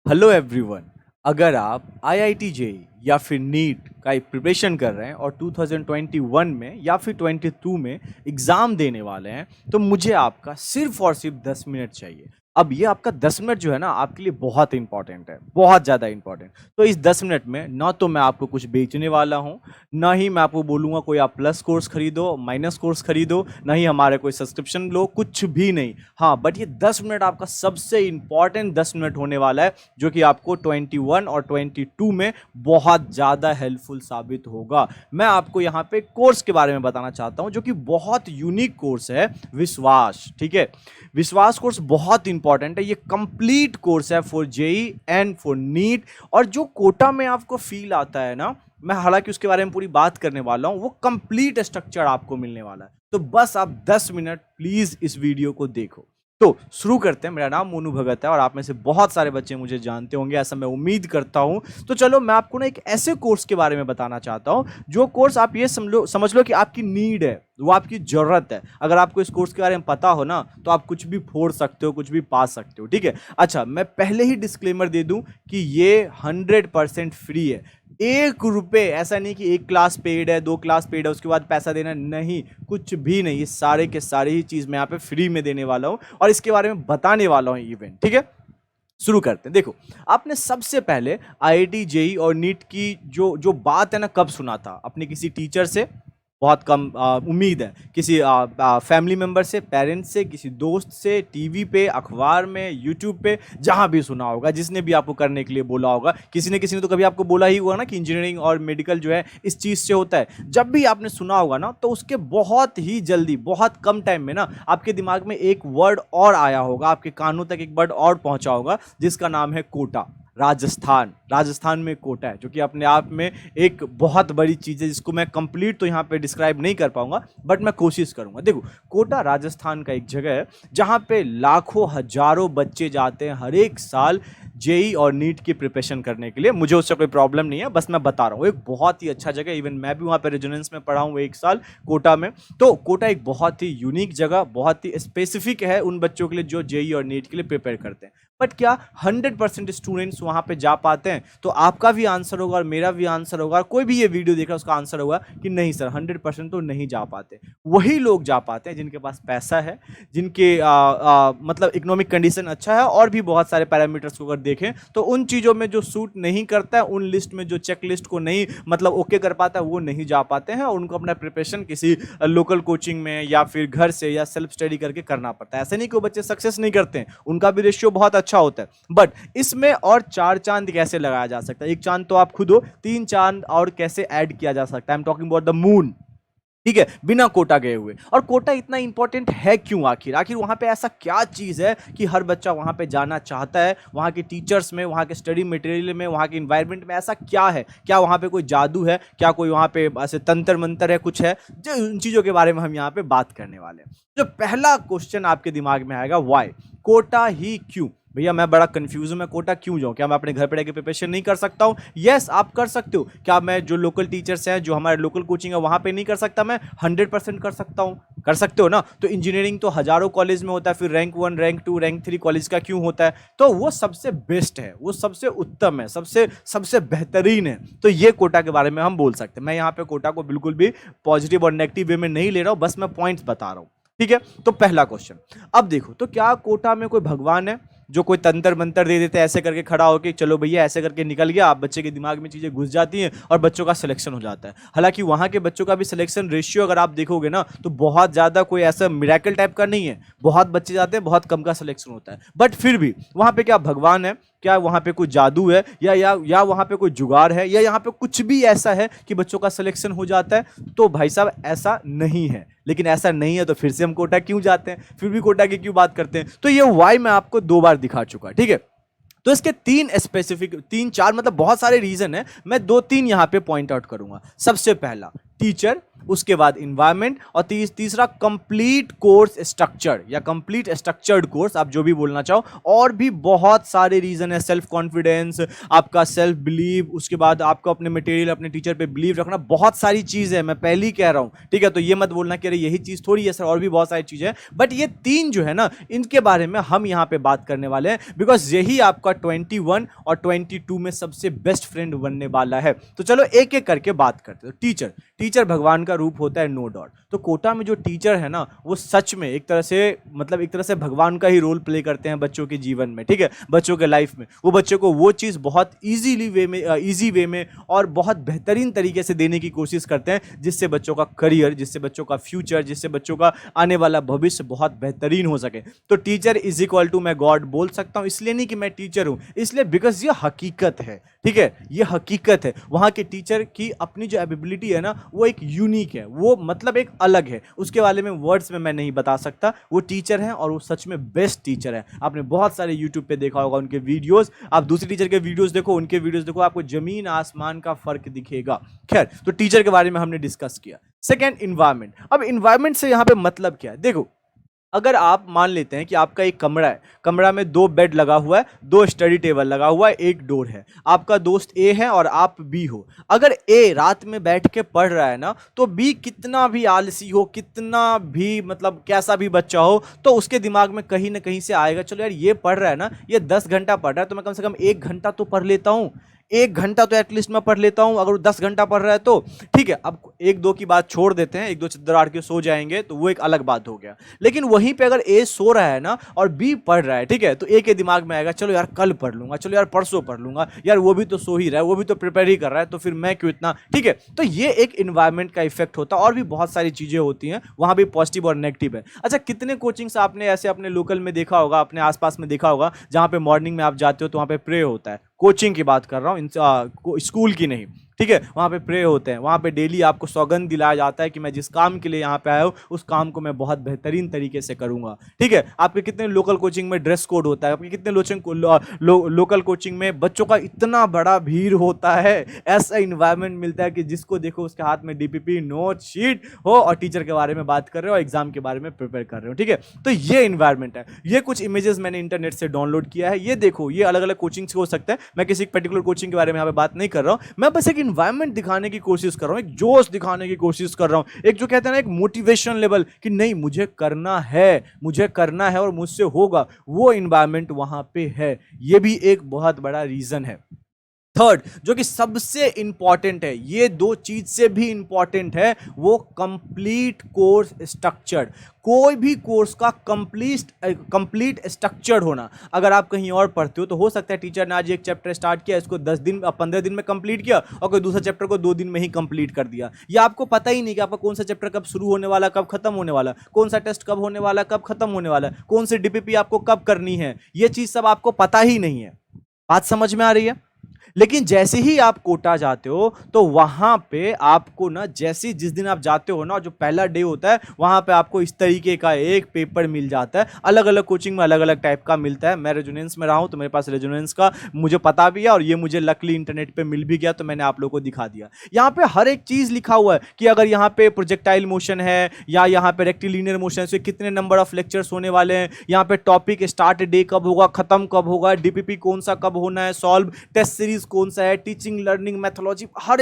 Hello everyone. अगर आप IIT JEE या फिर नीट का प्रिपरेशन कर रहे हैं और 2021 में या फिर 22 में एग्ज़ाम देने वाले हैं तो मुझे आपका सिर्फ और सिर्फ 10 मिनट चाहिए। अब ये आपका 10 मिनट जो है ना आपके लिए बहुत इंपॉर्टेंट है, बहुत ज़्यादा इंपॉर्टेंट। तो इस 10 मिनट में ना तो मैं आपको कुछ बेचने वाला हूँ, ना ही मैं आपको बोलूँगा कोई आप प्लस कोर्स खरीदो, माइनस कोर्स खरीदो, ना ही हमारे कोई सब्सक्रिप्शन लो, कुछ भी नहीं। हाँ, बट ये 10 मिनट आपका सबसे इंपॉर्टेंट 10 मिनट होने वाला है, जो कि आपको 21 और 22 में बहुत ज़्यादा हेल्पफुल साबित होगा। मैं आपको यहाँ पे कोर्स के बारे में बताना चाहता हूँ, जो कि बहुत यूनिक कोर्स है, विश्वास। ठीक है, विश्वास कोर्स बहुत इंपॉर्टेंट है। ये कंप्लीट कोर्स है for JEE and for NEET. और जो कोटा में आपको फील आता है ना, मैं हालांकि उसके बारे में पूरी बात करने वाला हूं, वो कंप्लीट स्ट्रक्चर आपको मिलने वाला है। तो बस आप 10 मिनट प्लीज इस वीडियो को देखो। तो शुरू करते हैं। मेरा नाम मोनू भगत है और आप में से बहुत सारे बच्चे मुझे जानते होंगे, ऐसा मैं उम्मीद करता हूं। तो चलो मैं आपको ना एक ऐसे कोर्स के बारे में बताना चाहता हूं, जो कोर्स आप ये समझ लो कि आपकी नीड है, वो आपकी जरूरत है। अगर आपको इस कोर्स के बारे में पता हो ना, तो आप कुछ भी फोड़ सकते हो, कुछ भी पा सकते हो। ठीक है, अच्छा मैं पहले ही डिस्क्लेमर दे दूं कि ये 100% फ्री है। 1 रुपए, ऐसा नहीं कि एक क्लास पेड है, 2 क्लास पेड है, उसके बाद पैसा देना, नहीं, कुछ भी नहीं। ये सारे के सारे ही चीज मैं यहाँ पे फ्री में देने वाला हूँ और इसके बारे में बताने वाला हूँ इवेंट। ठीक है, शुरू करते हैं। देखो, आपने सबसे पहले आईआईटी जेई और नीट की जो जो बात है ना, कब सुना था? अपने किसी टीचर से? बहुत कम उम्मीद है। किसी फैमिली मेंबर से, पेरेंट्स से, किसी दोस्त से, टीवी पे, अखबार में, यूट्यूब पे, जहां भी सुना होगा, जिसने भी आपको करने के लिए बोला होगा। किसी ने तो कभी आपको बोला ही होगा ना कि इंजीनियरिंग और मेडिकल जो है इस चीज़ से होता है। जब भी आपने सुना होगा ना, तो उसके बहुत ही जल्दी, बहुत कम टाइम में ना, आपके दिमाग में एक वर्ड और आया होगा, आपके कानों तक एक वर्ड और पहुंचा होगा, जिसका नाम है कोटा। राजस्थान। राजस्थान में कोटा है, जो कि अपने आप में एक बहुत बड़ी चीज़ है, जिसको मैं कंप्लीट तो यहाँ पे डिस्क्राइब नहीं कर पाऊंगा, बट मैं कोशिश करूंगा। देखो, कोटा राजस्थान का एक जगह है जहाँ पे लाखों हजारों बच्चे जाते हैं हर एक साल जेई और नीट की प्रिपरेशन करने के लिए। मुझे उससे कोई प्रॉब्लम नहीं है, बस मैं बता रहा हूँ। एक बहुत ही अच्छा जगह, इवन मैं भी वहाँ पे रेजोनेंस में पढ़ा हूँ 1 साल कोटा में। तो कोटा एक बहुत ही यूनिक जगह, बहुत ही स्पेसिफिक है उन बच्चों के लिए जो जेई और नीट के लिए प्रिपेयर करते हैं। बट क्या 100% स्टूडेंट्स वहां पे जा पाते हैं? तो आपका भी आंसर होगा और मेरा भी आंसर होगा, कोई भी ये वीडियो देख रहा है उसका आंसर होगा कि नहीं सर, 100% तो नहीं जा पाते। वही लोग जा पाते हैं जिनके पास पैसा है, जिनके मतलब इकोनॉमिक कंडीशन अच्छा है, और भी बहुत सारे पैरामीटर्स को अगर देखें तो उन चीज़ों में जो सूट नहीं करता है, उन लिस्ट में जो चेक लिस्ट को नहीं मतलब ओके कर पाता है, वो नहीं जा पाते हैं और उनको अपना प्रिपरेशन किसी लोकल कोचिंग में या फिर घर से या सेल्फ स्टडी करके करना पड़ता है। ऐसे नहीं कि वो बच्चे सक्सेस नहीं करते हैं, उनका भी रेशियो बहुत अच्छा होता है। बट इसमें और 4 चांद कैसे लगाया जा सकता है? एक चांद तो आप खुद हो, 3 चांद और कैसे ऐड किया जा सकता है? I am talking about the moon. ठीक है, बिना कोटा गए हुए। और कोटा इतना इंपॉर्टेंट है क्यों? आखिर आखिर वहां पे ऐसा क्या चीज है कि हर बच्चा वहां पे जाना चाहता है? वहां के टीचर्स में, वहां के स्टडी मटेरियल में, वहां के इन्वायरमेंट में ऐसा क्या है? क्या वहां पे कोई जादू है? क्या कोई वहां पे ऐसे तंत्र मंत्र है, कुछ है? जो उन चीजों के बारे में हम यहाँ पे बात करने वाले हैं। जो पहला क्वेश्चन आपके दिमाग में आएगा, वाई? कोटा ही क्यों? भैया मैं बड़ा कंफ्यूज हूं, मैं कोटा क्यों जाऊं? क्या मैं अपने घर पे रह के प्रिपरेशन नहीं कर सकता हूं? यस, आप कर सकते हो। क्या मैं जो लोकल टीचर्स हैं, जो हमारे लोकल कोचिंग है, वहां पे नहीं कर सकता? मैं 100% कर सकता हूं। कर सकते हो ना? तो इंजीनियरिंग तो हजारों कॉलेज में होता है, फिर रैंक 1, रैंक 2, रैंक 3 कॉलेज का क्यों होता है? तो वो सबसे बेस्ट है, वो सबसे उत्तम है, सबसे सबसे बेहतरीन है। तो ये कोटा के बारे में हम बोल सकते हैं। मैं यहाँ पे कोटा को बिल्कुल भी पॉजिटिव और नेगेटिव वे में नहीं ले रहा हूं, बस मैं पॉइंट्स बता रहा हूं। ठीक है, तो पहला क्वेश्चन। अब देखो, तो क्या कोटा में कोई भगवान है जो कोई तंत्र मंत्र दे देते हैं, ऐसे करके खड़ा होकर चलो भैया ऐसे करके निकल गया, आप बच्चे के दिमाग में चीजें घुस जाती हैं और बच्चों का सिलेक्शन हो जाता है? हालांकि वहां के बच्चों का भी सिलेक्शन रेशियो अगर आप देखोगे ना, तो बहुत ज्यादा कोई ऐसा मिरेकल टाइप का नहीं है। बहुत बच्चे जाते हैं, बहुत कम का सिलेक्शन होता है। बट फिर भी वहां पे क्या भगवान है? क्या वहां पे कोई जादू है, या वहां पे कोई जुगाड़ है, या यहाँ पे कुछ भी ऐसा है कि बच्चों का सिलेक्शन हो जाता है? तो भाई साहब ऐसा नहीं है। लेकिन ऐसा नहीं है तो फिर से हम कोटा क्यों जाते हैं? फिर भी कोटा की क्यों बात करते हैं? तो ये वाई मैं आपको 2 बार दिखा चुका। ठीक है, तो इसके 3 स्पेसिफिक, 3 4 मतलब बहुत सारे रीजन है। मैं 2 3 यहां पे पॉइंट आउट करूंगा। सबसे पहला, टीचर उसके बाद इन्वायरमेंट, और तीसरा कंप्लीट कोर्स स्ट्रक्चर या कंप्लीट स्ट्रक्चर्ड कोर्स, आप जो भी बोलना चाहो। और भी बहुत सारे रीजन है, सेल्फ कॉन्फिडेंस, आपका सेल्फ बिलीव, उसके बाद आपको अपने मटेरियल, अपने टीचर पे बिलीव रखना, बहुत सारी चीज है, मैं पहले ही कह रहा हूं, ठीक है। तो ये मत बोलना कि अरे यही चीज थोड़ी है सर, और भी बहुत सारी चीजें हैं, बट ये 3 जो है ना, इनके बारे में हम यहां पे बात करने वाले हैं, बिकॉज यही आपका 21 और 22 में सबसे बेस्ट फ्रेंड बनने वाला है। तो चलो एक एक करके बात करते हैं। टीचर भगवान का रूप होता है, नो डाउट। तो कोटा में जो टीचर है ना, वो सच में एक तरह से भगवान का ही रोल प्ले करते हैं बच्चों के जीवन में, ठीक है, बच्चों के लाइफ में। वो बच्चों को वो चीज़ बहुत ईजी वे में और बहुत बेहतरीन तरीके से देने की कोशिश करते हैं, जिससे बच्चों का करियर, जिससे बच्चों का फ्यूचर, जिससे बच्चों का आने वाला भविष्य बहुत बेहतरीन हो सके। तो टीचर इज इक्वल टू मैं गॉड बोल सकता हूँ, इसलिए नहीं कि मैं टीचर हूँ, इसलिए बिकॉज ये हकीकत है, ठीक है, ये हकीकत है। वहाँ के टीचर की अपनी जो एबिलिटी है ना, वो एक यूनिक है, वो मतलब एक अलग है, उसके बारे में वर्ड्स में मैं नहीं बता सकता। वो टीचर हैं और वो सच में बेस्ट टीचर है। आपने बहुत सारे यूट्यूब पे देखा होगा उनके वीडियोस, आप दूसरे टीचर के वीडियोस देखो, उनके वीडियोस देखो, आपको जमीन आसमान का फर्क दिखेगा। खैर, तो टीचर के बारे में हमने डिस्कस किया। Second, environment. अब इन्वायरमेंट से यहाँ पे मतलब क्या है, देखो, अगर आप मान लेते हैं कि आपका एक कमरा है, कमरा में 2 बेड लगा हुआ है, 2 स्टडी टेबल लगा हुआ है, 1 डोर है, आपका दोस्त ए है और आप बी हो। अगर ए रात में बैठ के पढ़ रहा है ना, तो बी कितना भी आलसी हो, कितना भी मतलब कैसा भी बच्चा हो, तो उसके दिमाग में कहीं ना कहीं से आएगा, चलो यार ये पढ़ रहा है ना, ये 10 घंटा पढ़ रहा है, तो मैं कम से कम 1 घंटा तो पढ़ लेता हूँ, 1 घंटा तो एटलीस्ट मैं पढ़ लेता हूं। अगर वो 10 घंटा पढ़ रहा है तो ठीक है, अब 1-2 की बात छोड़ देते हैं, 1-2 चद्दर आड़ के सो जाएंगे तो वो एक अलग बात हो गया। लेकिन वहीं पे अगर ए सो रहा है ना और बी पढ़ रहा है, ठीक है, तो ए के दिमाग में आएगा, चलो यार कल पढ़ लूंगा, चलो यार परसों पढ़ लूंगा, यार वो भी तो सो ही रहा है, वो भी तो प्रिपेयर ही कर रहा है, तो फिर मैं क्यों इतना, ठीक है। तो ये एक इन्वायरमेंट का इफेक्ट होता है, और भी बहुत सारी चीजें होती हैं, वहां भी पॉजिटिव और नेगेटिव है। अच्छा, कितने कोचिंग्स आपने ऐसे अपने लोकल में देखा होगा, अपने आसपास में देखा होगा, जहां पे मॉर्निंग में आप जाते हो तो वहां पे प्रे होता है। कोचिंग की बात कर रहा हूँ, स्कूल की नहीं, ठीक है। वहाँ पे प्रे होते हैं, वहाँ पे डेली आपको सौगंध दिलाया जाता है कि मैं जिस काम के लिए यहाँ पे आया हूँ उस काम को मैं बहुत बेहतरीन तरीके से करूँगा, ठीक है। आपके कितने लोकल कोचिंग में ड्रेस कोड होता है, आपके कितने लोकल कोचिंग में बच्चों का इतना बड़ा भीड़ होता है, ऐसा इन्वायरमेंट मिलता है कि जिसको देखो उसके हाथ में डीपीपी नोट शीट हो और टीचर के बारे में बात कर रहे हो, एग्जाम के बारे में प्रिपेयर कर रहे हो, ठीक है। तो ये इन्वायरमेंट है। ये कुछ इमेजेस मैंने इंटरनेट से डाउनलोड किया है, ये देखो, ये अलग अलग कोचिंग से हो सकता है, मैं किसी पर्टिकुलर कोचिंग के बारे में यहाँ पे बात नहीं कर रहा हूँ, मैं बस एक इन्वायरमेंट दिखाने की कोशिश कर रहा हूँ, एक जोश दिखाने की कोशिश कर रहा हूँ, एक जो कहते हैं ना, एक मोटिवेशन लेवल कि नहीं मुझे करना है और मुझसे होगा, वो इन्वायरमेंट वहां पे है। ये भी एक बहुत बड़ा रीजन है। थर्ड, जो कि सबसे इंपॉर्टेंट है, ये 2 चीज से भी इंपॉर्टेंट है, वो कंप्लीट कोर्स स्ट्रक्चर्ड। कोई भी कोर्स का कंप्लीट स्ट्रक्चर्ड होना। अगर आप कहीं और पढ़ते हो तो हो सकता है टीचर ने आज एक चैप्टर स्टार्ट किया, इसको 15 दिन में कंप्लीट किया और कोई दूसरा चैप्टर को 2 दिन में ही कंप्लीट कर दिया। या आपको पता ही नहीं कि आपका कौन सा चैप्टर कब शुरू होने वाला, कब खत्म होने वाला, कौन सा टेस्ट कब होने वाला, कब खत्म होने वाला, कौन सी डीपीपी आपको कब करनी है, ये चीज सब आपको पता ही नहीं है। बात समझ में आ रही है? लेकिन जैसे ही आप कोटा जाते हो तो वहां पे आपको ना, जैसे जिस दिन आप जाते हो ना, जो पहला डे होता है, वहां पे आपको इस तरीके का एक पेपर मिल जाता है। अलग अलग कोचिंग में अलग अलग टाइप का मिलता है। मैं रेजोनेंस में रहा हूं तो मेरे पास रेजोनेंस का मुझे पता भी है, और ये मुझे लकली इंटरनेट पे मिल भी गया तो मैंने आप लोगों को दिखा दिया। यहाँ पे हर एक चीज लिखा हुआ है कि अगर यहाँ पे प्रोजेक्टाइल मोशन है या यहाँ पे रेक्टिलिनियर मोशन से कितने नंबर ऑफ लेक्चर्स होने वाले हैं, यहाँ पे टॉपिक स्टार्ट डे कब होगा, खत्म कब होगा, डीपीपी कौन सा कब होना है, सॉल्व टेस्ट सीरीज कौन सा है, टीचिंग लर्निंग मेथोडोलॉजी, हर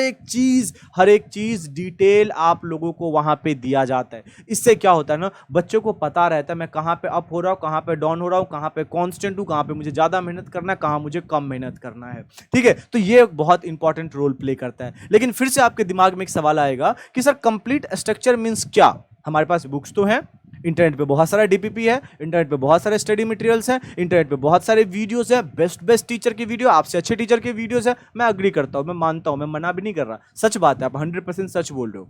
एक चीज डिटेल आप लोगों को वहां पे दिया जाता है। इससे क्या होता है ना, बच्चों को पता रहता है मैं कहां पे अप हो रहा हूं, कहां पे डाउन हो रहा हूं, कहां पे कांस्टेंट हूं, कहां पे मुझे ज्यादा मेहनत करना है, कहां मुझे कम मेहनत करना है, ठीक है। तो ये बहुत इंपॉर्टेंट रोल प्ले करता है। लेकिन फिर से आपके दिमाग में एक सवाल आएगा कि सर कंप्लीट स्ट्रक्चर मींस क्या? हमारे पास बुक्स तो हैं, इंटरनेट पे बहुत सारा डीपीपी है, इंटरनेट पे बहुत सारे स्टडी मटेरियल्स हैं, इंटरनेट पे बहुत सारे वीडियोस हैं, बेस्ट टीचर की वीडियो, आपसे अच्छे टीचर के वीडियोस हैं। मैं अग्री करता हूं, मैं मानता हूं, मैं मना भी नहीं कर रहा, सच बात है, आप 100% सच बोल रहे हो।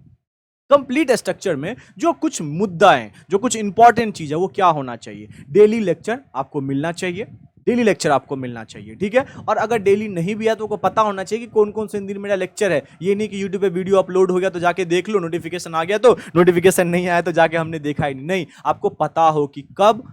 कंप्लीट स्ट्रक्चर में जो कुछ मुद्दा है, जो कुछ इंपॉर्टेंट चीज है, वो क्या होना चाहिए? डेली लेक्चर आपको मिलना चाहिए, डेली लेक्चर आपको मिलना चाहिए, ठीक है। और अगर डेली नहीं भी है तो आपको पता होना चाहिए कि कौन कौन से दिन मेरा लेक्चर है। ये नहीं कि यूट्यूब पे वीडियो अपलोड हो गया तो जाके देख लो, नोटिफिकेशन आ गया तो, नोटिफिकेशन नहीं आया तो जाके हमने देखा ही नहीं। आपको पता हो कि कब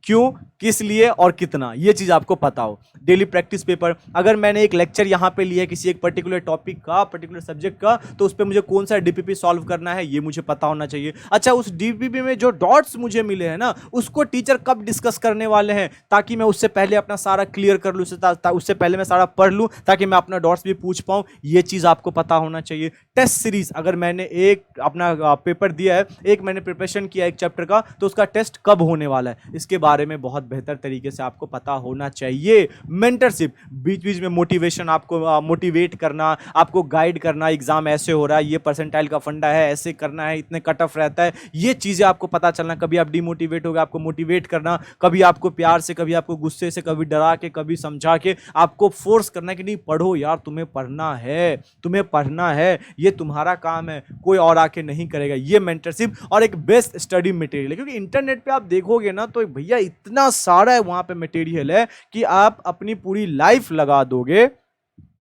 क्यों, किस लिए और कितना, ये चीज आपको पता हो। डेली प्रैक्टिस पेपर, अगर मैंने एक लेक्चर यहाँ पे लिया है किसी एक पर्टिकुलर टॉपिक का, पर्टिकुलर सब्जेक्ट का, तो उस पर मुझे कौन सा डीपीपी सॉल्व करना है ये मुझे पता होना चाहिए। अच्छा, उस डीपीपी में जो डॉट्स मुझे मिले हैं ना, उसको टीचर कब डिस्कस करने वाले हैं, ताकि मैं उससे पहले अपना सारा क्लियर कर लूँ, उससे पहले मैं सारा पढ़ लूँ, ताकि मैं अपना डॉट्स भी पूछ पाऊँ, ये चीज आपको पता होना चाहिए। टेस्ट सीरीज, अगर मैंने एक अपना पेपर दिया है, एक मैंने प्रिपरेशन किया एक चैप्टर का, तो उसका टेस्ट कब होने वाला है, इसके बारे में बहुत बेहतर तरीके से आपको पता होना चाहिए। मेंटरशिप, बीच बीच में मोटिवेशन, आपको मोटिवेट करना, आपको गाइड करना, एग्जाम ऐसे हो रहा है, ये परसेंटाइल का फंडा है, ऐसे करना है, इतने कट ऑफ रहता है, ये चीजें आपको पता चलना। कभी आप डिमोटिवेट हो गए, आपको मोटिवेट करना, कभी आपको प्यार से, कभी आपको गुस्से से, कभी डरा के, कभी समझा के आपको फोर्स करना कि नहीं पढ़ो यार, तुम्हें पढ़ना है, तुम्हें पढ़ना है, ये तुम्हारा काम है, कोई और आके नहीं करेगा। ये मेंटरशिप और एक बेस्ट स्टडी मटेरियल है, क्योंकि इंटरनेट पे आप देखोगे ना तो भैया इतना सारा है वहां पे मटेरियल है कि आप अपनी पूरी लाइफ लगा दोगे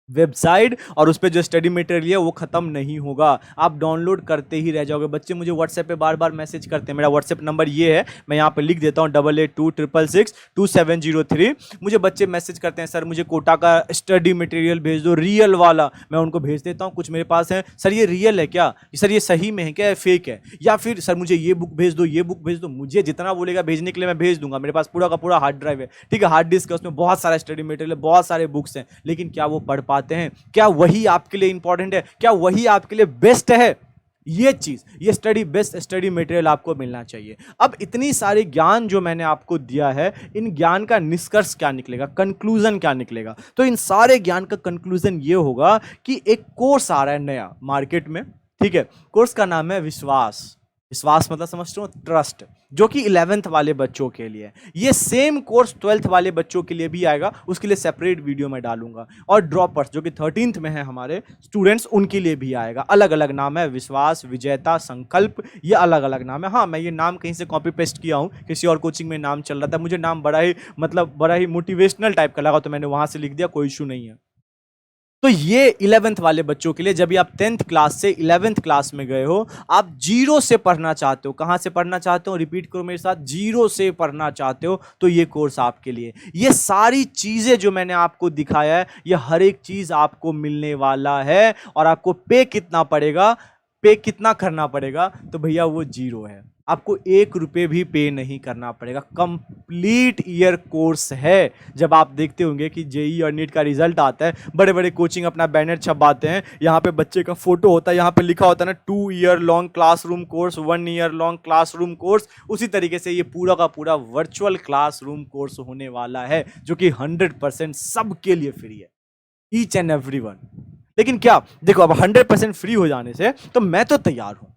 वेबसाइट, और उस पर जो स्टडी मटेरियल है वो खत्म नहीं होगा, आप डाउनलोड करते ही रह जाओगे। बच्चे मुझे व्हाट्सएप पे बार बार मैसेज करते हैं, मेरा व्हाट्सएप नंबर ये है, मैं यहाँ पे लिख देता हूँ 8826662703। मुझे बच्चे मैसेज करते हैं, सर मुझे कोटा का स्टडी मटेरियल भेज दो, रियल वाला। मैं उनको भेज देता हूँ, कुछ मेरे पास है, सर ये रियल है क्या, सर ये सही में है क्या, फेक है, या फिर सर मुझे ये बुक भेज दो, ये बुक भेज दो। मुझे जितना बोलेगा भेजने के लिए मैं भेज दूंगा, मेरे पास पूरा का पूरा हार्ड ड्राइव है, ठीक है, हार्ड डिस्क है, उसमें बहुत सारा स्टडी मटेरियल है, बहुत सारे बुक्स हैं, लेकिन क्या वो पढ़ पाते हैं, क्या वही आपके लिए इंपॉर्टेंट है, क्या वही आपके लिए बेस्ट है, ये चीज, ये स्टडी बेस्ट स्टडी मटेरियल आपको मिलना चाहिए। अब इतनी सारी ज्ञान जो मैंने आपको दिया है, इन ज्ञान का निष्कर्ष क्या निकलेगा, कंक्लूजन क्या निकलेगा, तो इन सारे ज्ञान का कंक्लूजन ये होगा कि एक कोर्स आ रहा है नया मार्केट में, ठीक है, कोर्स का नाम है विश्वास। विश्वास मतलब समझते हो, ट्रस्ट, जो कि 11th वाले बच्चों के लिए है। ये सेम कोर्स 12th वाले बच्चों के लिए भी आएगा, उसके लिए सेपरेट वीडियो मैं डालूंगा। और ड्रॉपर्स जो कि 13th में है हमारे स्टूडेंट्स, उनके लिए भी आएगा। अलग अलग नाम है, विश्वास, विजेता, संकल्प, ये अलग अलग नाम है। हाँ, मैं ये नाम कहीं से कॉपी पेस्ट किया हूँ, किसी और कोचिंग में नाम चल रहा था, मुझे नाम बड़ा ही बड़ा ही मोटिवेशनल टाइप का लगा, तो मैंने वहां से लिख दिया, कोई इशू नहीं है। तो ये 11th वाले बच्चों के लिए, जब भी आप 10th क्लास से 11th क्लास में गए हो, आप जीरो से पढ़ना चाहते हो, कहां से पढ़ना चाहते हो, रिपीट करो मेरे साथ, जीरो से पढ़ना चाहते हो, तो ये कोर्स आपके लिए। ये सारी चीजें जो मैंने आपको दिखाया है, ये हर एक चीज आपको मिलने वाला है। और आपको पे कितना पड़ेगा, पे कितना करना पड़ेगा, तो भैया वो जीरो है, आपको 1 रुपये भी पे नहीं करना पड़ेगा। कंप्लीट ईयर कोर्स है। जब आप देखते होंगे कि जेई और नीट का रिजल्ट आता है, बड़े बड़े कोचिंग अपना बैनर छपवाते हैं, यहाँ पे बच्चे का फोटो होता है, यहाँ पे लिखा होता है ना 2 year long classroom course, 1 year long classroom course. उसी तरीके से ये पूरा का पूरा वर्चुअल क्लासरूम कोर्स होने वाला है, जो कि 100% सबके लिए फ्री है, ईच एंड एवरीवन। लेकिन क्या देखो, अब 100% फ्री हो जाने से तो मैं तो तैयार हूं,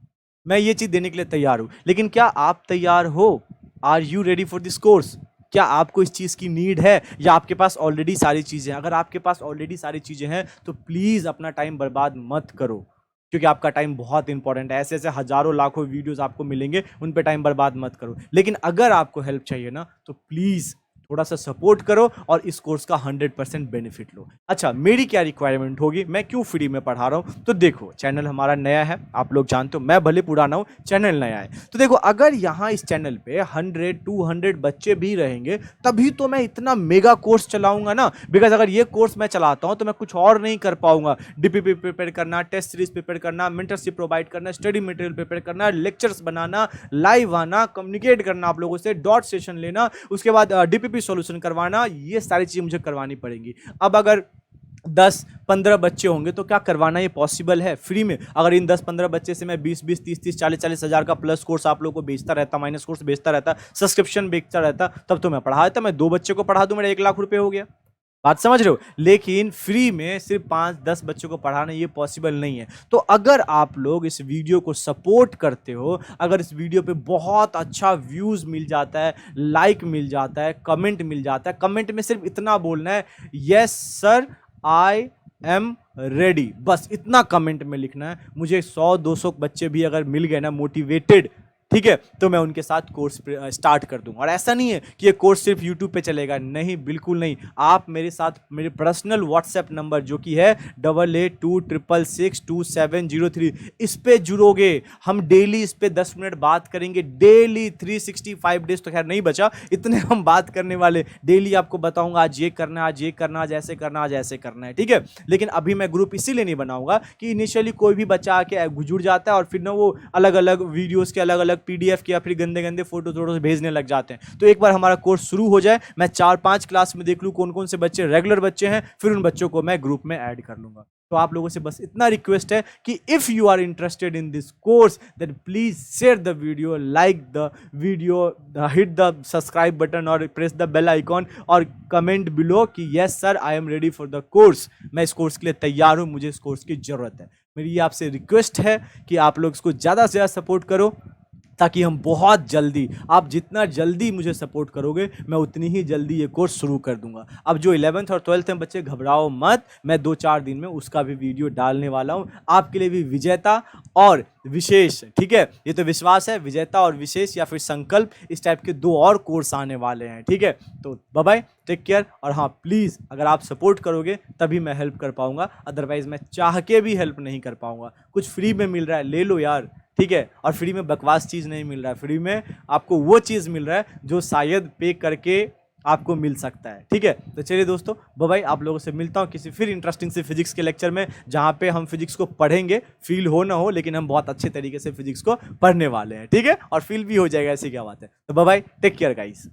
मैं ये चीज देने के लिए तैयार हूं, लेकिन क्या आप तैयार हो? Are you ready for this course? क्या आपको इस चीज की नीड है, या आपके पास ऑलरेडी सारी चीजें हैं? अगर आपके पास ऑलरेडी सारी चीजें हैं तो प्लीज अपना टाइम बर्बाद मत करो, क्योंकि आपका टाइम बहुत इंपॉर्टेंट है। ऐसे ऐसे हजारों लाखों वीडियोस आपको मिलेंगे, उन पे टाइम बर्बाद मत करो। लेकिन अगर आपको हेल्प चाहिए ना, तो प्लीज थोड़ा सा सपोर्ट करो और इस कोर्स का 100% बेनिफिट लो। अच्छा, मेरी क्या रिक्वायरमेंट होगी, मैं क्यों फ्री में पढ़ा रहा हूं? तो देखो, चैनल हमारा नया है, आप लोग जानते हो, मैं भले पुराना हूं, चैनल नया है। तो देखो, अगर यहाँ इस चैनल पे 100-200 बच्चे भी रहेंगे, तभी तो मैं इतना मेगा कोर्स चलाऊंगा ना। बिकॉज अगर ये कोर्स मैं चलाता हूं तो मैं कुछ और नहीं कर पाऊंगा। डीपीपी प्रिपेयर करना, टेस्ट सीरीज प्रिपेयर करना, मेंटरशिप प्रोवाइड करना, स्टडी मटेरियल प्रिपेयर करना, लेक्चर्स बनाना, लाइव आना, कम्युनिकेट करना आप लोगों से, डॉट सेशन लेना, उसके बाद डीपीपी सॉल्यूशन करवाना, ये सारी चीजें मुझे करवानी पड़ेंगी। अब अगर 10-15 बच्चे होंगे तो क्या करवाना ये पॉसिबल है फ्री में? अगर इन 10-15 बच्चे से मैं 20-20, 30-30, 40-40 हज़ार का प्लस कोर्स आप लोगों को बेचता रहता, माइनस कोर्स बेचता रहता, सब्सक्रिप्शन बेचता रहता, तब तो मैं पढ़ा देता। मैं 2 बच्चे को पढ़ा दूं, मेरा 1 लाख रुपए हो गया। बात समझ रहे हो? लेकिन फ्री में सिर्फ 5-10 बच्चों को पढ़ाना ये पॉसिबल नहीं है। तो अगर आप लोग इस वीडियो को सपोर्ट करते हो, अगर इस वीडियो पे बहुत अच्छा व्यूज मिल जाता है, लाइक मिल जाता है, कमेंट मिल जाता है, कमेंट में सिर्फ इतना बोलना है, yes sir I am ready, बस इतना कमेंट में लिखना है। मुझे 100-200 बच्चे भी अगर मिल गए ना मोटिवेटेड, ठीक है, तो मैं उनके साथ कोर्स स्टार्ट कर दूंगा। और ऐसा नहीं है कि ये कोर्स सिर्फ यूट्यूब पे चलेगा, नहीं, बिल्कुल नहीं। आप मेरे साथ मेरे पर्सनल व्हाट्सएप नंबर जो कि है 8826662703, इस पे जुड़ोगे। हम डेली इस पे 10 मिनट बात करेंगे, डेली 365 डेज तो खैर नहीं बचा, इतने हम बात करने वाले। डेली आपको बताऊंगा आज ये करना है, आज ये करना, आज ऐसे करना, आज ऐसे करना है, ठीक है। लेकिन अभी मैं ग्रुप इसीलिए नहीं बनाऊंगा कि इनिशियली कोई भी बच्चा आके जुड़ जाता है और फिर ना वो अलग अलग वीडियोस के अलग अलग पीडीएफ के या फिर गंदे गंदे फोटो भेजने लग जाते हैं। तो एक बार हमारा कोर्स शुरू हो जाए, मैं 4-5 क्लास में देख लूँ कौन कौन से बच्चे रेगुलर बच्चे हैं, फिर उन बच्चों को मैं ग्रुप में ऐड कर लूंगा। तो आप लोगों से बस इतना रिक्वेस्ट है कि if you are interested in this course then please share the video, like the video, hit the subscribe button और प्रेस द बेल आइकॉन और कमेंट बिलो कि yes sir I am ready for the course. मैं इस course के लिए तैयार हूं, मुझे इस कोर्स की जरूरत है। मेरी ये आपसे रिक्वेस्ट है कि आप लोग इसको ज़्यादा से ज़्यादा सपोर्ट करो, ताकि हम बहुत जल्दी, आप जितना जल्दी मुझे सपोर्ट करोगे मैं उतनी ही जल्दी ये कोर्स शुरू कर दूंगा। अब जो 11th और 12th में बच्चे, घबराओ मत, मैं 2-4 दिन में उसका भी वीडियो डालने वाला हूँ आपके लिए भी। विजेता और विशेष, ठीक है, ये तो विश्वास है, विजेता और विशेष या फिर संकल्प, इस टाइप के 2 और कोर्स आने वाले हैं, ठीक है। तो बाय बाय, टेक केयर। और हाँ प्लीज़, अगर आप सपोर्ट करोगे तभी मैं हेल्प कर पाऊंगा, अदरवाइज मैं चाह के भी हेल्प नहीं कर पाऊंगा। कुछ फ्री में मिल रहा है, ले लो यार, ठीक है। और फ्री में बकवास चीज़ नहीं मिल रहा है, फ्री में आपको वो चीज़ मिल रहा है जो शायद पे करके आपको मिल सकता है, ठीक है। तो चलिए दोस्तों, बाय बाय, आप लोगों से मिलता हूँ किसी फिर इंटरेस्टिंग से फिजिक्स के लेक्चर में, जहाँ पे हम फिजिक्स को पढ़ेंगे, फील हो ना हो लेकिन हम बहुत अच्छे तरीके से फिजिक्स को पढ़ने वाले हैं, ठीक है। और फील भी हो जाएगा, ऐसी क्या बात है। तो bye bye, take care guys.